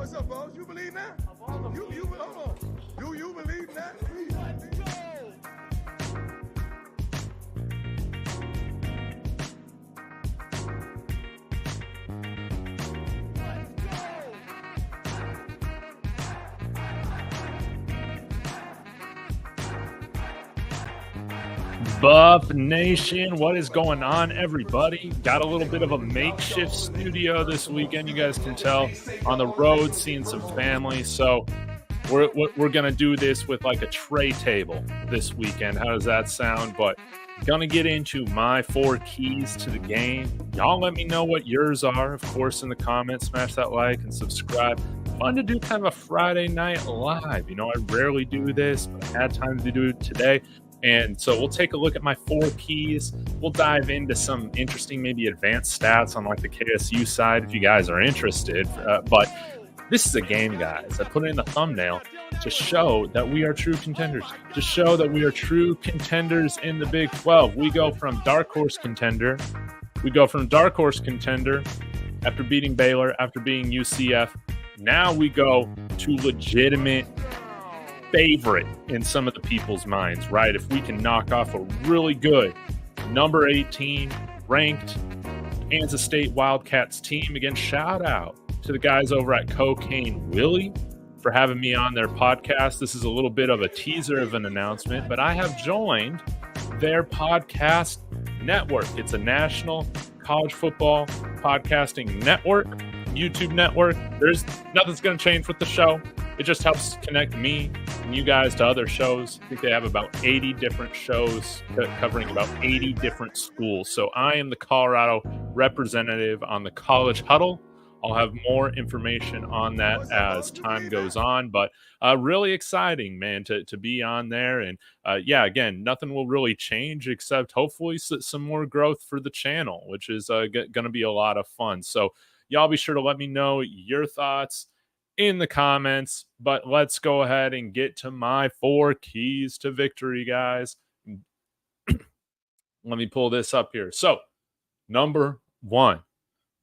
What's up, folks? You believe that? Hold on. Do you believe that? Let's go. Buff Nation, what is going on, everybody? Got a little bit of a makeshift studio this weekend. You guys can tell on the road, seeing some family. So we're going to do this with like a tray table this weekend. How does that sound? But going to get into my 4 keys to the game. Y'all let me know what yours are, of course, in the comments. Smash that like and subscribe. Fun to do kind of a Friday night live. You know, I rarely do this, but I had time to do it today. And so we'll take a look at my 4 keys. We'll dive into some interesting, maybe advanced stats on like the KSU side if you guys are interested. But this is a game, guys. I put it in the thumbnail to show that we are true contenders, to show that we are true contenders in the Big 12. We go from dark horse contender. After beating Baylor, after beating UCF. Now we go to legitimate favorite in some of the people's minds, right? If we can knock off a really good number 18 ranked Kansas State Wildcats team. Again, shout out to the guys over at Cocaine Willie for having me on their podcast. This is a little bit of a teaser of an announcement, but I have joined their podcast network. It's a national college football podcasting network, YouTube network. There's nothing's going to change with the show. It just helps connect me and you guys to other shows. I think they have about 80 different shows covering about 80 different schools. So I am the Colorado representative on the College Huddle. I'll have more information on that as time goes on, but really exciting, man, to be on there. And yeah, again, nothing will really change except hopefully some more growth for the channel, which is going to be a lot of fun. So y'all be sure to let me know your thoughts in the comments, but let's go ahead and get to my 4 keys to victory, guys. Let me pull this up here. So, number 1,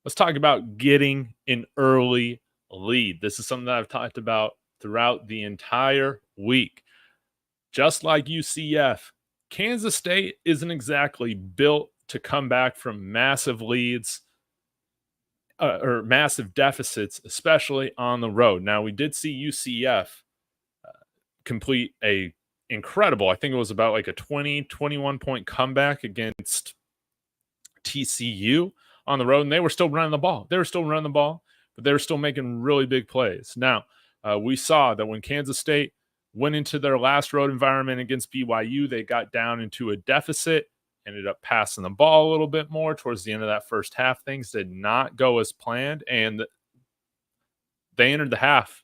let's talk about getting an early lead. This is something that I've talked about throughout the entire week. Just like UCF, Kansas State isn't exactly built to come back from massive leads or massive deficits, especially on the road. Now, we did see UCF complete a incredible, I think it was about like a 21 point comeback against TCU on the road, and they were still running the ball. But they were still making really big plays. Now, we saw that when Kansas State went into their last road environment against BYU, they got down into a deficit, ended up passing the ball a little bit more towards the end of that first half. Things did not go as planned, and they entered the half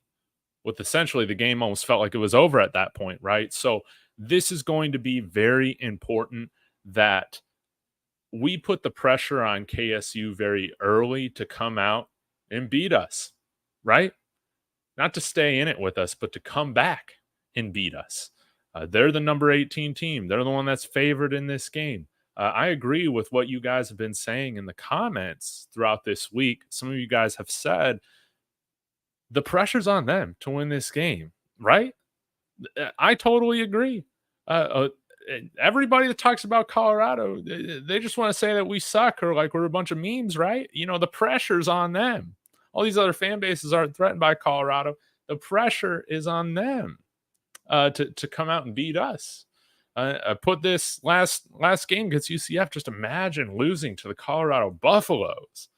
with essentially the game almost felt like it was over at that point, right? So this is going to be very important that we put the pressure on KSU very early to come out and beat us, right? Not to stay in it with us, but to come back and beat us. They're the number 18 team. They're the one that's favored in this game. I agree with what you guys have been saying in the comments throughout this week. Some of you guys have said the pressure's on them to win this game, right? I totally agree. Everybody that talks about Colorado, they just want to say that we suck or like we're a bunch of memes, right? You know, the pressure's on them. All these other fan bases aren't threatened by Colorado. The pressure is on them to come out and beat us. I put this last game against UCF. Just imagine losing to the Colorado Buffaloes.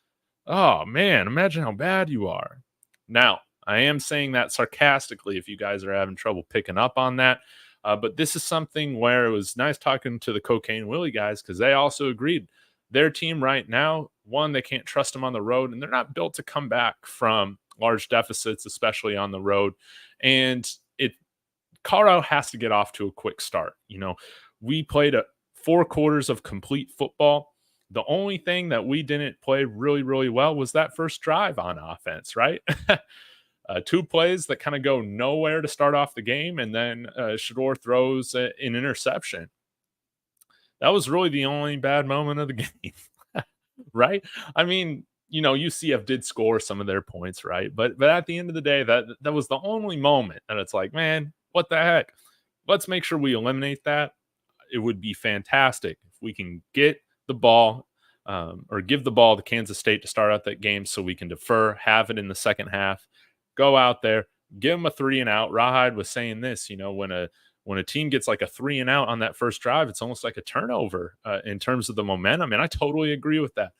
Oh, man, imagine how bad you are. Now, I am saying that sarcastically if you guys are having trouble picking up on that. But this is something where it was nice talking to the Cocaine Willie guys because they also agreed. Their team right now, one, they can't trust them on the road, and they're not built to come back from large deficits, especially on the road. And Colorado has to get off to a quick start. You know, we played 4 quarters of complete football. The only thing that we didn't play really, really well was that first drive on offense, right? 2 plays that kind of go nowhere to start off the game, and then Sherrod throws an interception. That was really the only bad moment of the game, right? I mean, UCF did score some of their points, right? But at the end of the day, that was the only moment that it's like, man, what the heck? Let's make sure we eliminate that. It would be fantastic if we can get the ball or give the ball to Kansas State to start out that game so we can defer, have it in the second half, go out there, give them a 3-and-out. Rawhide was saying this, when a team gets like a 3-and-out on that first drive, it's almost like a turnover in terms of the momentum. And I totally agree with that.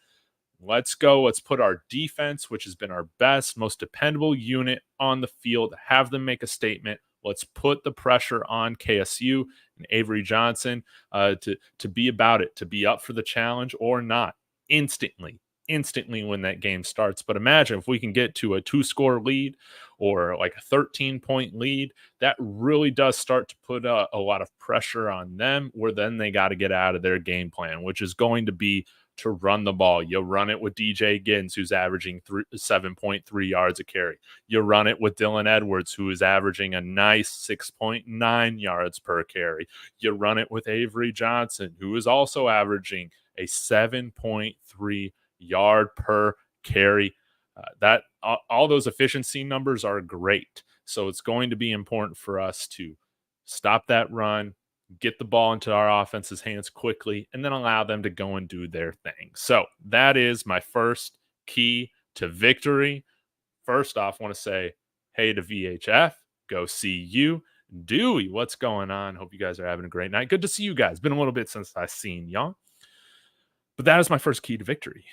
Let's go. Let's put our defense, which has been our best, most dependable unit on the field, have them make a statement. Let's put the pressure on KSU and Avery Johnson to be about it, to be up for the challenge or not instantly when that game starts. But imagine if we can get to a 2-score lead or like a 13-point lead, that really does start to put a lot of pressure on them, where then they got to get out of their game plan, which is going to be to run the ball. You run it with DJ Giddens, who's averaging 7.3 yards a carry. You run it with Dylan Edwards, who is averaging a nice 6.9 yards per carry. You run it with Avery Johnson, who is also averaging a 7.3 yard per carry. That all those efficiency numbers are great. So it's going to be important for us to stop that run, get the ball into our offense's hands quickly, and then allow them to go and do their thing. So that is my first key to victory. First off, I want to say, hey to VHF, go see you. Dewey, what's going on? Hope you guys are having a great night. Good to see you guys. Been a little bit since I've seen y'all. But that is my first key to victory.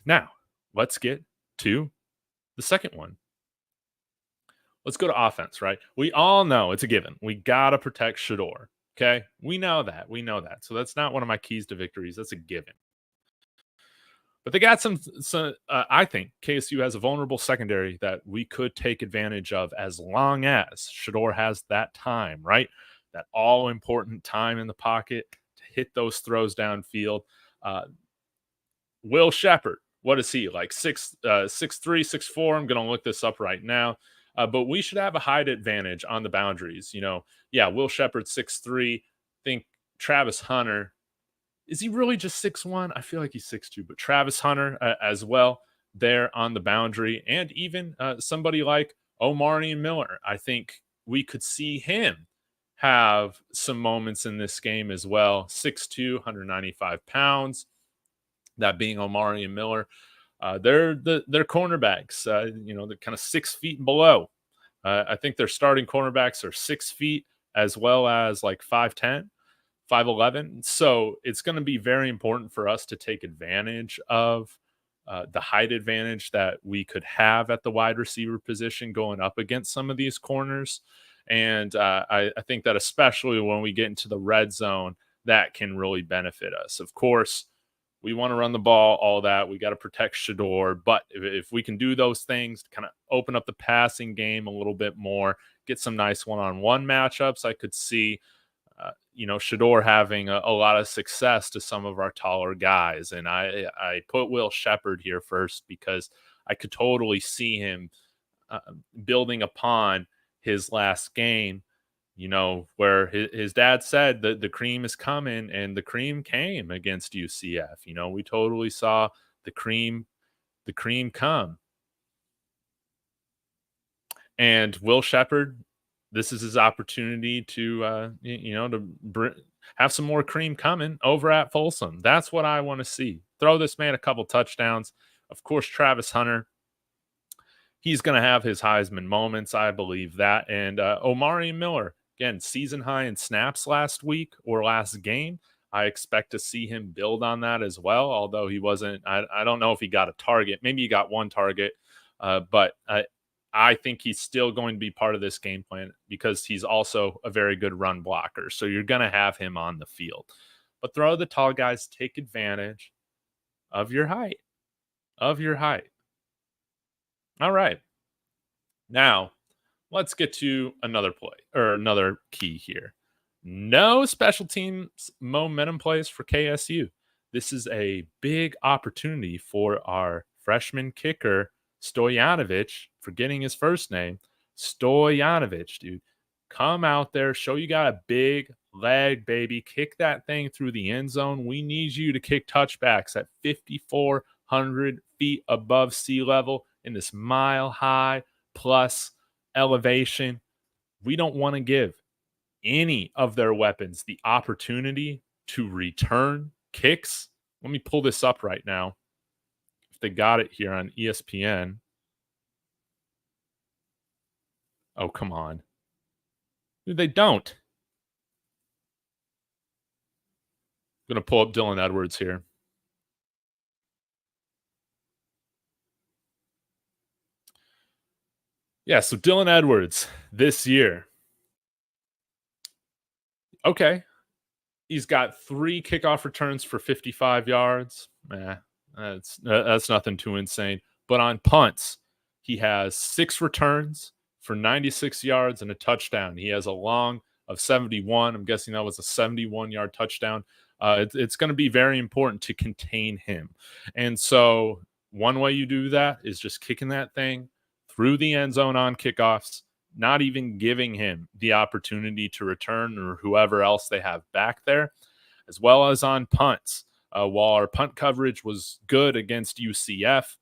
Now, let's get to the second one. Let's go to offense, right? We all know it's a given. We got to protect Shedeur. Okay, we know that. So that's not one of my keys to victories. That's a given. But they got some I think KSU has a vulnerable secondary that we could take advantage of as long as Shedeur has that time, right? That all-important time in the pocket to hit those throws downfield. Will Sheppard, what is he, like 6'3", 6'4"? I'm going to look this up right now. But we should have a height advantage on the boundaries. Will Sheppard 6'3". Think Travis Hunter. Is he really just 6'1"? I feel like he's 6'2", but Travis Hunter as well there on the boundary. And even somebody like Omari Miller. I think we could see him have some moments in this game as well. 6'2", 195 pounds. That being Omari and Miller. They're cornerbacks, they're kind of 6 feet and below. I think their starting cornerbacks are 6 feet as well as like 5'10", 5'11". So it's going to be very important for us to take advantage of the height advantage that we could have at the wide receiver position going up against some of these corners. And I think that especially when we get into the red zone, that can really benefit us. Of course, we want to run the ball, all that. We got to protect Shedeur. But if we can do those things, kind of open up the passing game a little bit more, get some nice one-on-one matchups, I could see, Shedeur having a lot of success to some of our taller guys. And I put Will Sheppard here first because I could totally see him building upon his last game, where his dad said that the cream is coming, and the cream came against UCF. We totally saw the cream come. And Will Sheppard, this is his opportunity to, have some more cream coming over at Folsom. That's what I want to see. Throw this man a couple touchdowns. Of course, Travis Hunter, he's going to have his Heisman moments. I believe that. And Omari Miller, again, season high in snaps last week or last game. I expect to see him build on that as well, although he wasn't. I don't know if he got a target. Maybe he got one target, but I think he's still going to be part of this game plan because he's also a very good run blocker. So you're going to have him on the field. But throw the tall guys, take advantage of your height. All right. Now, let's get to another play or another key here. No special teams momentum plays for KSU. This is a big opportunity for our freshman kicker, Stoyanovich, forgetting his first name. Stoyanovich, dude. Come out there, show you got a big leg, baby. Kick that thing through the end zone. We need you to kick touchbacks at 5,400 1,500 feet above sea level in this mile-high plus elevation. We don't want to give any of their weapons the opportunity to return kicks. Let me pull this up right now. If they got it here on ESPN. Oh, come on. They don't. I'm going to pull up Dylan Edwards here. Yeah, so Dylan Edwards this year. Okay. He's got 3 kickoff returns for 55 yards. That's nothing too insane. But on punts, he has 6 returns for 96 yards and a touchdown. He has a long of 71. I'm guessing that was a 71-yard touchdown. It's going to be very important to contain him. And so one way you do that is just kicking that thing through the end zone on kickoffs, not even giving him the opportunity to return or whoever else they have back there, as well as on punts. While our punt coverage was good against UCF,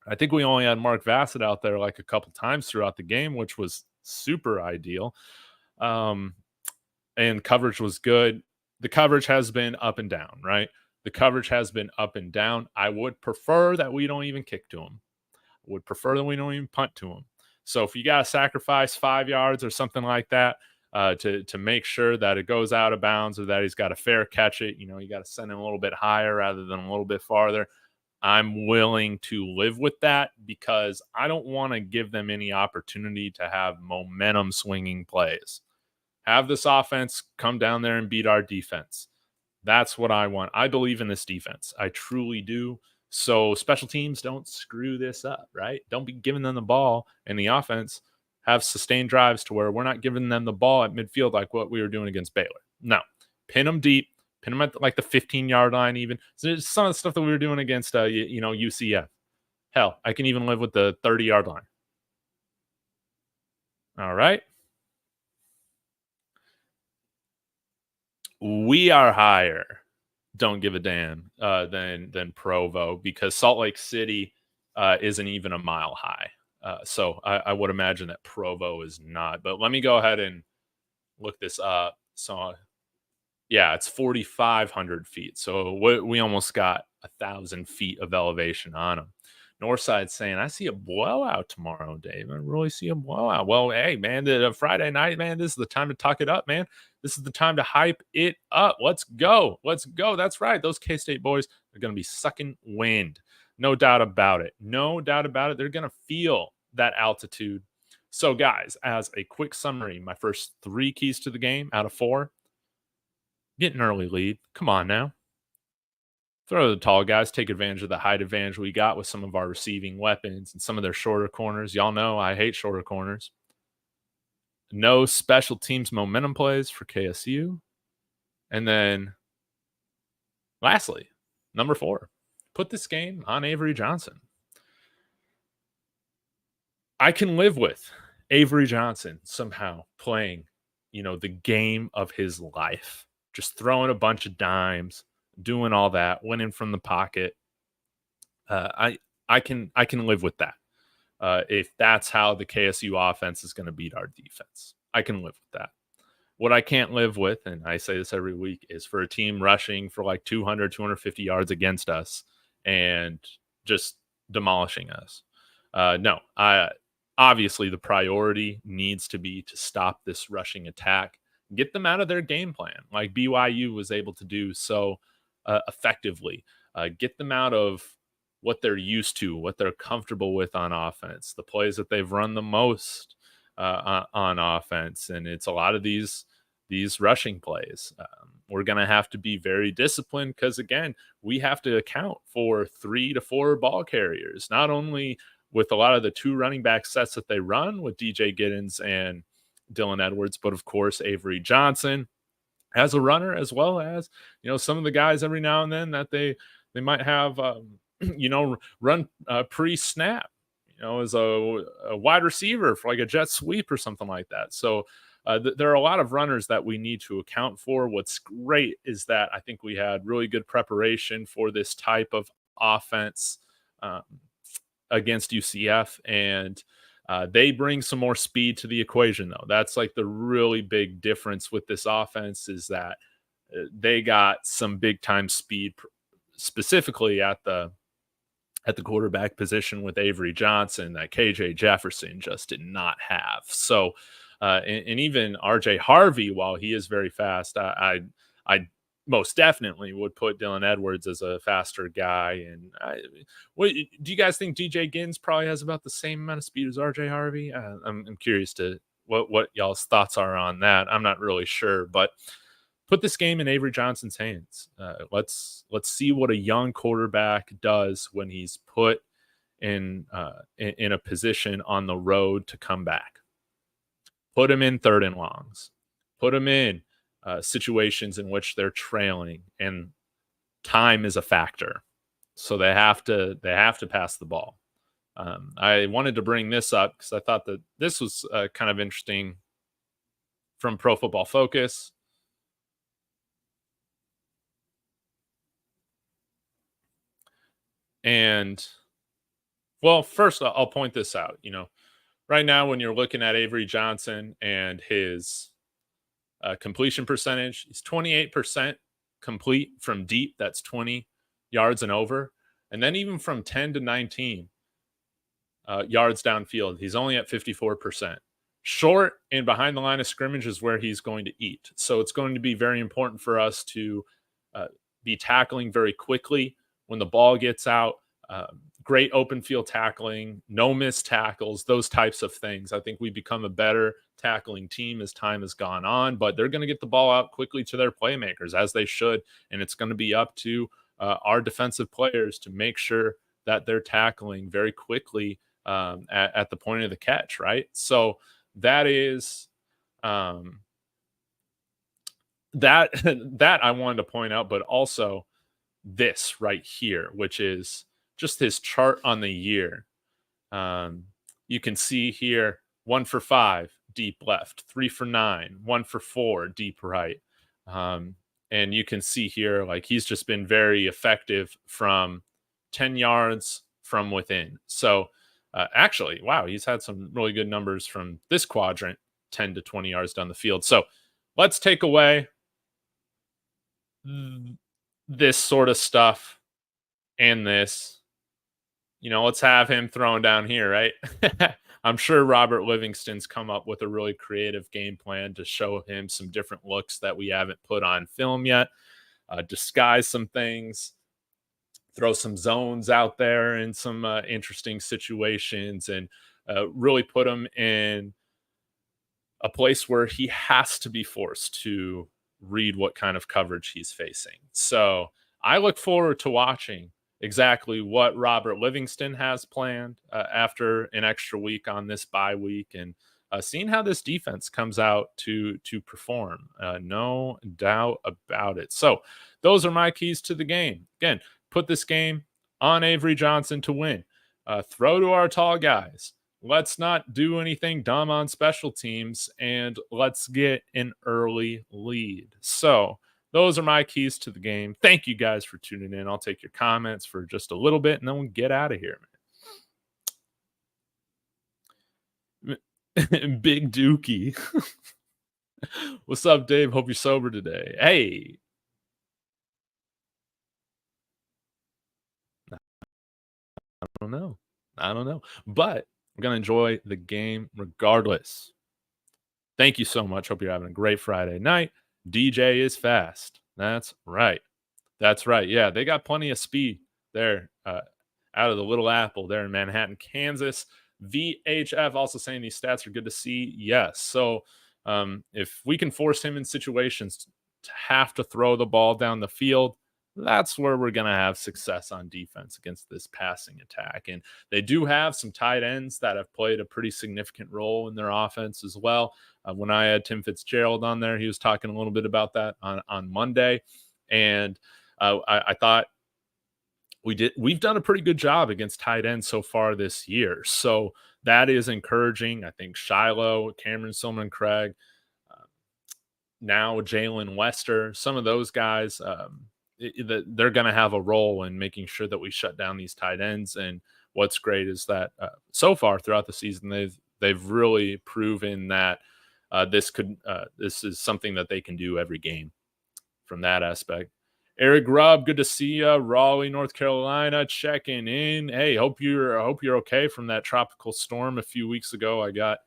I think we only had Mark Vassett out there like a couple times throughout the game, which was super ideal. And coverage was good. The coverage has been up and down, right? The coverage has been up and down. I would prefer that we don't even kick to him. I would prefer that we don't even punt to him. So if you got to sacrifice 5 yards or something like that to make sure that it goes out of bounds or that he's got a fair catch it, you got to send him a little bit higher rather than a little bit farther. I'm willing to live with that because I don't want to give them any opportunity to have momentum swinging plays. Have this offense come down there and beat our defense. That's what I want. I believe in this defense. I truly do. So special teams don't screw this up, right? Don't be giving them the ball, and the offense have sustained drives to where we're not giving them the ball at midfield like what we were doing against Baylor. No, pin them deep, pin them at like the 15-yard line even. So it's some of the stuff that we were doing against, UCF. Hell, I can even live with the 30-yard line. All right. We are higher. Don't give a damn than Provo because Salt Lake City isn't even a mile high. So I would imagine that Provo is not. But let me go ahead and look this up. So, yeah, it's 4,500 feet. So we almost got 1,000 feet of elevation on them. Northside saying, I see a blowout tomorrow, Dave. I really see a blowout. Well, hey, man, the Friday night, man, this is the time to talk it up, man. This is the time to hype it up. Let's go. Let's go. That's right. Those K-State boys are going to be sucking wind. No doubt about it. No doubt about it. They're going to feel that altitude. So, guys, as a quick summary, my first 3 keys to the game out of 4, get an early lead. Come on now. Throw the tall guys, take advantage of the height advantage we got with some of our receiving weapons and some of their shorter corners. Y'all know I hate shorter corners. No special teams momentum plays for KSU. And then lastly, number 4, put this game on Avery Johnson. I can live with Avery Johnson somehow playing, the game of his life, just throwing a bunch of dimes, doing all that, winning from the pocket. I can live with that. If that's how the KSU offense is going to beat our defense, I can live with that. What I can't live with, and I say this every week, is for a team rushing for like 200, 250 yards against us and just demolishing us. No, obviously the priority needs to be to stop this rushing attack, get them out of their game plan like BYU was able to do so effectively. Get them out of what they're used to, what they're comfortable with on offense, the plays that they've run the most on offense. And it's a lot of these rushing plays. We're going to have to be very disciplined because, again, we have to account for 3 to 4 ball carriers, not only with a lot of the 2 running back sets that they run with DJ Giddens and Dylan Edwards, but of course, Avery Johnson as a runner, as well as, some of the guys every now and then that they might have, run pre-snap, as a wide receiver for like a jet sweep or something like that. So there are a lot of runners that we need to account for. What's great is that I think we had really good preparation for this type of offense against UCF, and they bring some more speed to the equation, though. That's like the really big difference with this offense, is that they got some big time speed, specifically at the quarterback position with Avery Johnson, that KJ Jefferson just did not have. So, and even RJ Harvey, while he is very fast, I most definitely would put Dylan Edwards as a faster guy. And what do you guys think? DJ Gins probably has about the same amount of speed as RJ Harvey. I'm curious to what y'all's thoughts are on that. I'm not really sure, but put this game in Avery Johnson's hands. Let's see what a young quarterback does when he's put in a position on the road to come back. Put him in 3rd and longs. Put him in situations in which they're trailing, and time is a factor. So they have to pass the ball. I wanted to bring this up because I thought that this was kind of interesting from Pro Football Focus. And, well, first I'll point this out. Right now when you're looking at Avery Johnson and his completion percentage, he's 28% complete from deep. That's 20 yards and over. And then even from 10 to 19 yards downfield, he's only at 54%. Short and behind the line of scrimmage is where he's going to eat. So it's going to be very important for us to be tackling very quickly when the ball gets out. Great open field tackling, no missed tackles, those types of things. I think we become a better tackling team as time has gone on, but they're going to get the ball out quickly to their playmakers, as they should. And it's going to be up to our defensive players to make sure that they're tackling very quickly at the point of the catch, right? So that is that I wanted to point out, but also this right here, which is just his chart on the year. You can see here 1 for 5 deep left, 3 for 9, 1 for 4 deep right. And you can see here, like, he's just been very effective from 10 yards from within. So actually, wow, he's had some really good numbers from this quadrant, 10 to 20 yards down the field. So let's take away this sort of stuff and this. Let's have him thrown down here, right? I'm sure Robert Livingston's come up with a really creative game plan to show him some different looks that we haven't put on film yet, disguise some things, throw some zones out there in some interesting situations, and really put him in a place where he has to be forced to read what kind of coverage he's facing. So I look forward to watching exactly what Robert Livingston has planned after an extra week on this bye week, and seeing how this defense comes out to perform. No doubt about it. So those are my keys to the game. Again, put this game on Avery Johnson to win. Throw to our tall guys. Let's not do anything dumb on special teams, and let's get an early lead. So those are my keys to the game. Thank you guys for tuning in. I'll take your comments for just a little bit, and then we'll get out of here, man. Big Dookie. What's up, Dave? Hope you're sober today. Hey. I don't know. But we're going to enjoy the game regardless. Thank you so much. Hope you're having a great Friday night. DJ is fast. That's right. Yeah, they got plenty of speed there out of the Little Apple there in Manhattan, Kansas. VHF also saying these stats are good to see. Yes. So if we can force him in situations to have to throw the ball down the field, that's where we're going to have success on defense against this passing attack. And they do have some tight ends that have played a pretty significant role in their offense as well. When I had Tim Fitzgerald on there, he was talking a little bit about that on Monday. And I thought we've done a pretty good job against tight ends so far this year. So that is encouraging. I think Shiloh, Cameron Silman Craig, now Jalen Wester, some of those guys, they're going to have a role in making sure that we shut down these tight ends. And what's great is that so far throughout the season, they've really proven that this is something that they can do every game from that aspect. Eric Grubb, good to see you. Raleigh, North Carolina, checking in. Hey, hope you're okay from that tropical storm a few weeks ago. I got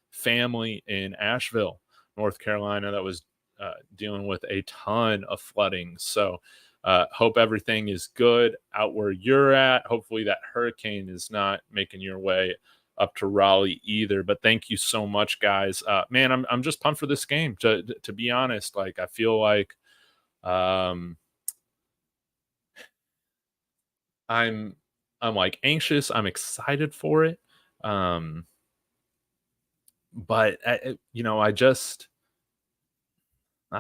family in Asheville, North Carolina, that was dealing with a ton of flooding. So hope everything is good out where you're at. Hopefully that hurricane is not making your way up to Raleigh either. But thank you so much, guys. Man, I'm just pumped for this game. To be honest, like I feel like I'm like anxious. I'm excited for it. But I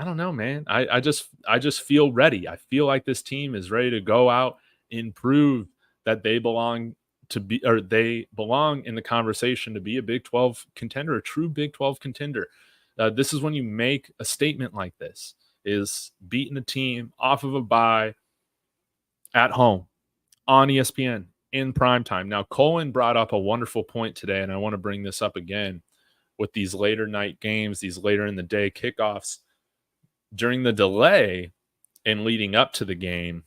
don't know, man. I just feel ready. I feel like this team is ready to go out and prove that they belong in the conversation to be a Big 12 contender, a true Big 12 contender. This is when you make a statement like this, is beating a team off of a bye at home on ESPN in prime time. Now, Colin brought up a wonderful point today, and I want to bring this up again with these later night games, these later in the day kickoffs. During the delay and leading up to the game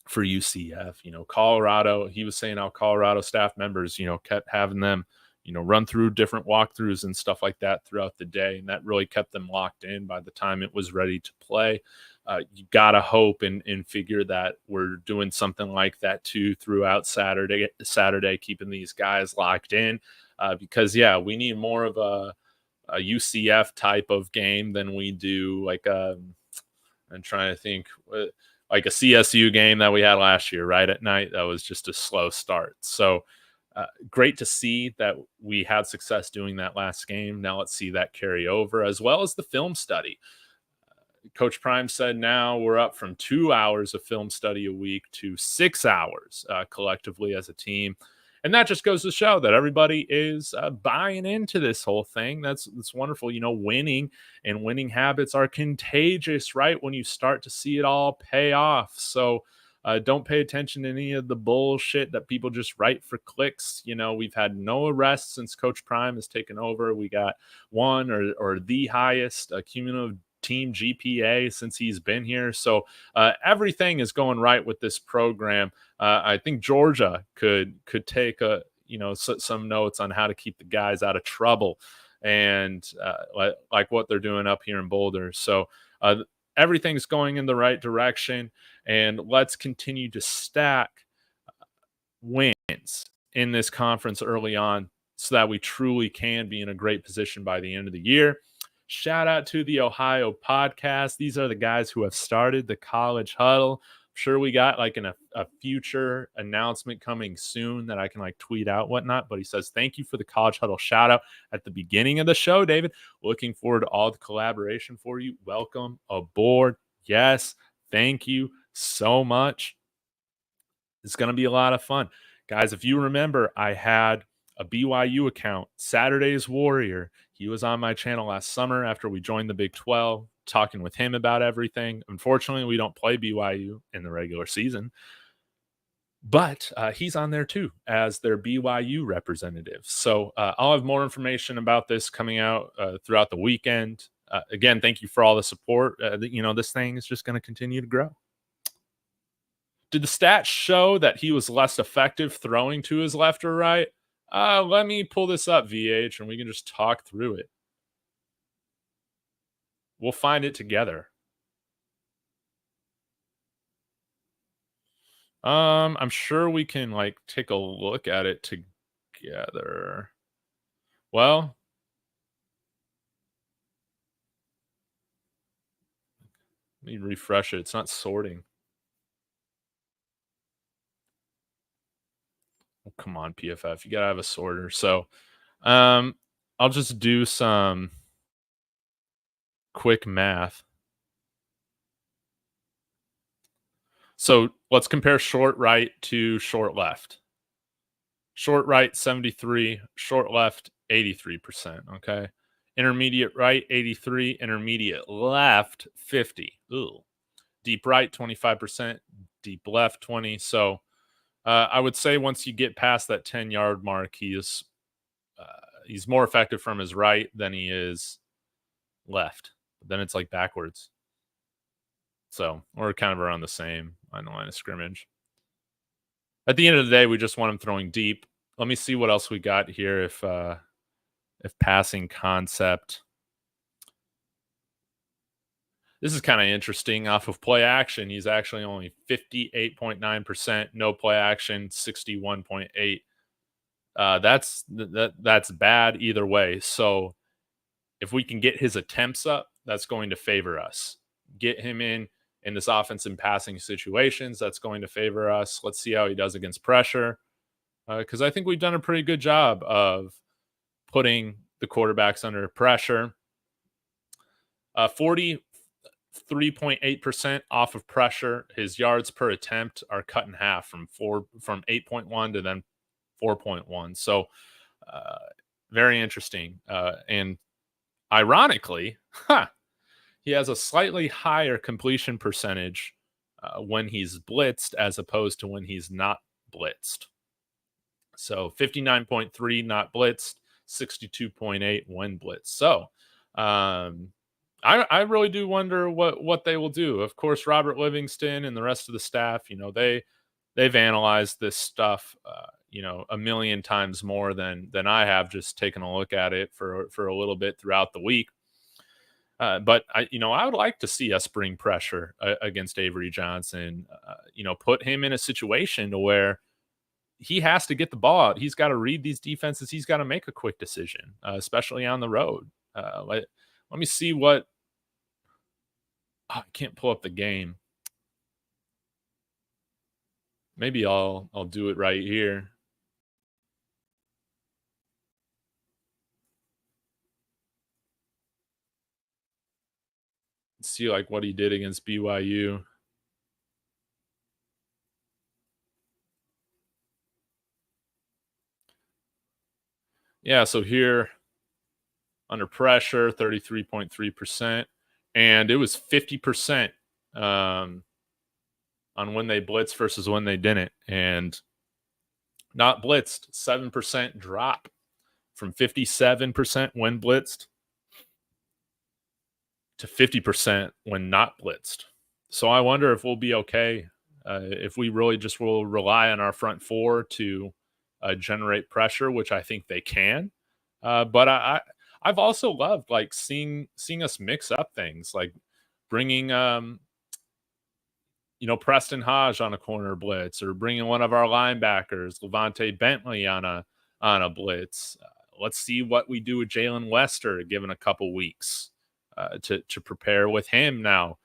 for UCF, Colorado, he was saying how Colorado staff members, kept having them, run through different walkthroughs and stuff like that throughout the day. And that really kept them locked in by the time it was ready to play. You got to hope and figure that we're doing something like that too throughout Saturday, keeping these guys locked in because, we need more of a UCF type of game than we do like I'm trying to think like a CSU game that we had last year, right at night. That was just a slow start. So great to see that we had success doing that last game. Now let's see that carry over, as well as the film study. Coach Prime said now we're up from 2 hours of film study a week to 6 hours collectively as a team. And that just goes to show that everybody is buying into this whole thing. That's wonderful. Winning and winning habits are contagious, right? When you start to see it all pay off. So don't pay attention to any of the bullshit that people just write for clicks. We've had no arrests since Coach Prime has taken over. We got one or the highest cumulative team GPA since he's been here. So everything is going right with this program. I think Georgia could take some notes on how to keep the guys out of trouble and like what they're doing up here in Boulder. So everything's going in the right direction, and let's continue to stack wins in this conference early on so that we truly can be in a great position by the end of the year. Shout out to the Ohio podcast. These are the guys who have started the College Huddle. I'm sure we got like a future announcement coming soon that I can like tweet out, whatnot. But he says, thank you for the College Huddle shout out at the beginning of the show, David. Looking forward to all the collaboration for you. Welcome aboard. Yes, thank you so much. It's going to be a lot of fun. Guys, if you remember, I had a BYU account, Saturday's Warrior. He was on my channel last summer after we joined the Big 12, talking with him about everything. Unfortunately, we don't play BYU in the regular season, but he's on there too as their BYU representative. So I'll have more information about this coming out throughout the weekend. Again, thank you for all the support. This thing is just going to continue to grow. Did the stats show that he was less effective throwing to his left or right? Let me pull this up, VH, and we can just talk through it. We'll find it together. I'm sure we can like take a look at it together. Well, let me refresh it. It's not sorting. Oh, come on, PFF. You gotta have a sorter. So I'll just do some quick math. So let's compare short right to short left. Short right, 73. Short left, 83%. Okay. Intermediate right, 83. Intermediate left, 50. Ooh. deep right 25%, deep left 20. So I would say once you get past that 10-yard mark, he's more effective from his right than he is left. Then it's like backwards. So we're kind of around the same on the line of scrimmage. At the end of the day, we just want him throwing deep. Let me see what else we got here. If passing concept, this is kind of interesting. Off of play action, he's actually only 58.9%. No play action, 61.8. That's bad either way. So if we can get his attempts up, that's going to favor us. Get him in this offense in passing situations, that's going to favor us. Let's see how he does against pressure, because I think we've done a pretty good job of putting the quarterbacks under pressure. 43.8% off of pressure. His yards per attempt are cut in half from 8.1 to then 4.1. So very interesting. And ironically, he has a slightly higher completion percentage when he's blitzed as opposed to when he's not blitzed. So 59.3 not blitzed, 62.8 when blitzed. So I really do wonder what they will do. Of course, Robert Livingston and the rest of the staff, they've analyzed this stuff, a million times more than I have, just taken a look at it for a little bit throughout the week. But I would like to see us bring pressure against Avery Johnson. Put him in a situation to where he has to get the ball out. He's got to read these defenses. He's got to make a quick decision, especially on the road. Let me see what. I can't pull up the game. Maybe I'll do it right here. See like what he did against BYU. Yeah, so here under pressure, 33.3%, and it was 50% on when they blitzed versus when they didn't, and not blitzed, 7% drop from 57% when blitzed to 50% when not blitzed. So I wonder if we'll be okay if we really just will rely on our front four to generate pressure, which I think they can. But I've also loved like seeing us mix up things, like bringing Preston Hodge on a corner blitz, or bringing one of our linebackers, Levante Bentley, on a blitz. Let's see what we do with Jalen Lester, given a couple weeks to prepare with him now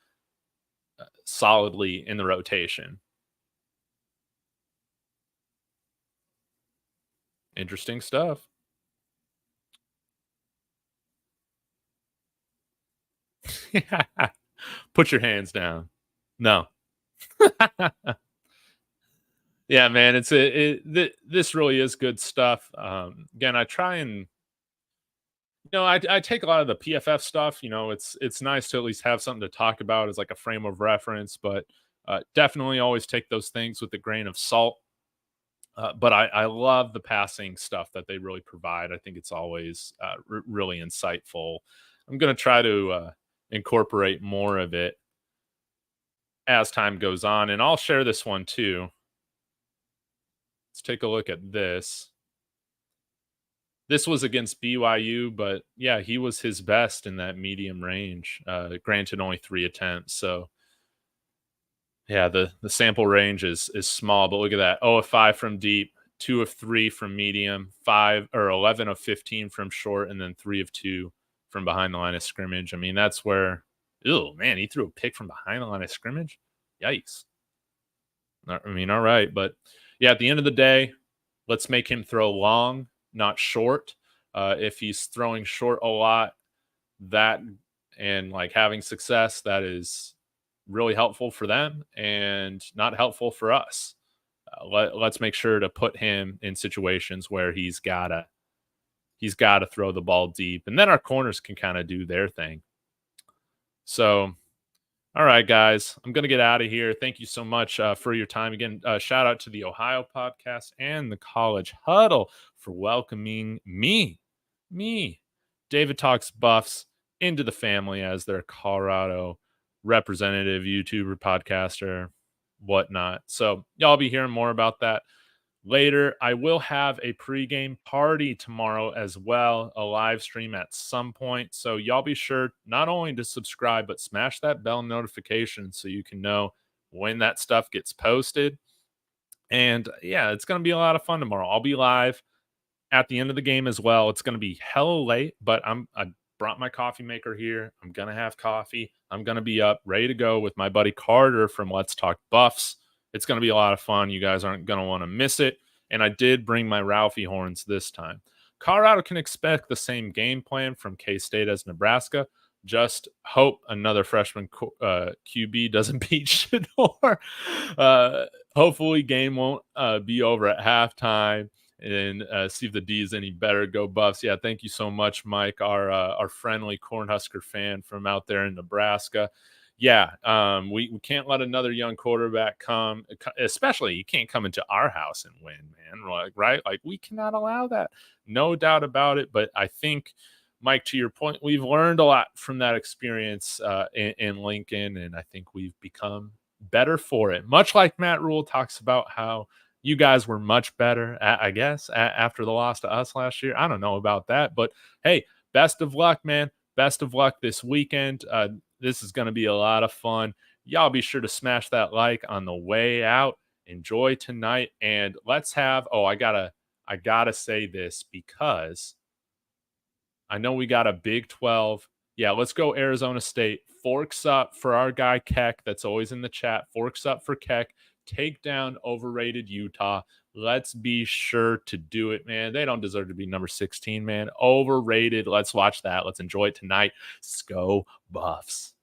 solidly in the rotation. Interesting stuff. Put your hands down. No. Yeah, man, this really is good stuff. Again, I try and I take a lot of the PFF stuff. It's nice to at least have something to talk about as like a frame of reference, but definitely always take those things with a grain of salt. But I love the passing stuff that they really provide. I think it's always really insightful. I'm going to try to incorporate more of it as time goes on, and I'll share this one too. Let's take a look at this. This was against BYU, but yeah, he was his best in that medium range. Granted, only 3 attempts. So yeah, the sample range is small, but look at that. 0 of 5 from deep, 2 of 3 from medium, 11 of 15 from short, and then 3 of 2 from behind the line of scrimmage. I mean, that's where, oh man, he threw a pick from behind the line of scrimmage. Yikes. I mean, all right. But yeah, at the end of the day, let's make him throw long, not short. If he's throwing short a lot, and like having success, that is really helpful for them and not helpful for us. Let's make sure to put him in situations where he's gotta throw the ball deep, and then our corners can kind of do their thing. So, All right, guys, I'm going to get out of here. Thank you so much for your time. Again, shout out to the Ohio podcast and the College Huddle for welcoming me, David Talks Buffs, into the family as their Colorado representative, YouTuber, podcaster, whatnot. So, y'all be hearing more about that later. I will have a pregame party tomorrow as well, a live stream at some point. So y'all be sure not only to subscribe, but smash that bell notification so you can know when that stuff gets posted. And yeah, it's going to be a lot of fun tomorrow. I'll be live at the end of the game as well. It's going to be hella late, but I brought my coffee maker here. I'm going to have coffee. I'm going to be up ready to go with my buddy Carter from Let's Talk Buffs. It's going to be a lot of fun. You guys aren't going to want to miss it. And I did bring my Ralphie horns this time. Colorado can expect the same game plan from K-State as Nebraska. Just hope another freshman QB doesn't beat Shador. Hopefully game won't be over at halftime. And see if the D is any better. Go Buffs. Yeah, thank you so much, Mike, our friendly Cornhusker fan from out there in Nebraska. Yeah, we can't let another young quarterback come, especially you can't come into our house and win, man, right? Like, we cannot allow that. No doubt about it. But I think, Mike, to your point, we've learned a lot from that experience in Lincoln, and I think we've become better for it. Much like Matt Rule talks about how you guys were much better, I guess, after the loss to us last year. I don't know about that, but hey, best of luck, man. Best of luck this weekend. This is going to be a lot of fun. Y'all be sure to smash that like on the way out. Enjoy tonight, and let's have. Oh, I gotta say this because I know we got a Big 12. Yeah, let's go Arizona State. Forks up for our guy Keck. That's always in the chat. Forks up for Keck. Take down overrated Utah. Let's be sure to do it, man. They don't deserve to be number 16, man. Overrated. Let's watch that. Let's enjoy it tonight. Go Buffs.